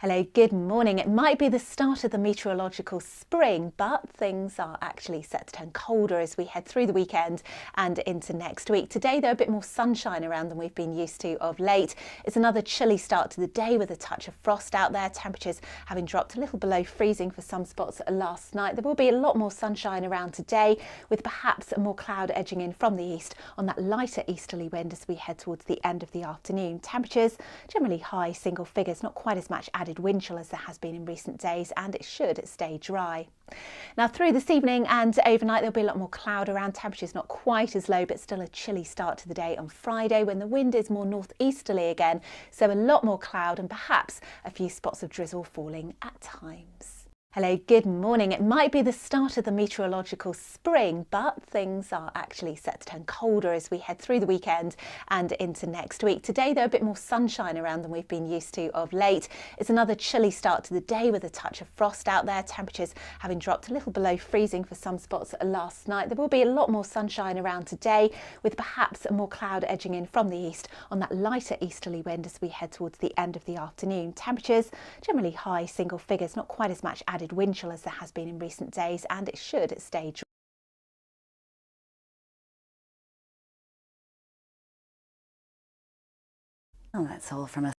Hello, good morning. It might be the start of the meteorological spring, but things are actually set to turn colder as we head through the weekend and into next week. Today, though, a bit more sunshine around than we've been used to of late. It's another chilly start to the day with a touch of frost out there. Temperatures having dropped a little below freezing for some spots last night. There will be a lot more sunshine around today, with perhaps more cloud edging in from the east on that lighter easterly wind as we head towards the end of the afternoon. Temperatures generally high single figures, not quite as much added wind chill as there has been in recent days, and it should stay dry. Now through this evening and overnight there'll be a lot more cloud around. Temperatures not quite as low, but still a chilly start to the day on Friday when the wind is more northeasterly again, so a lot more cloud and perhaps a few spots of drizzle falling at times. Hello, good morning. It might be the start of the meteorological spring, but things are actually set to turn colder as we head through the weekend and into next week. Today, though, a bit more sunshine around than we've been used to of late. It's another chilly start to the day with a touch of frost out there. Temperatures having dropped a little below freezing for some spots last night. There will be a lot more sunshine around today, with perhaps more cloud edging in from the east on that lighter easterly wind as we head towards the end of the afternoon. Temperatures generally high single figures, not quite as much added wind chill as there has been in recent days, and it should stay dry. Well, that's all from us.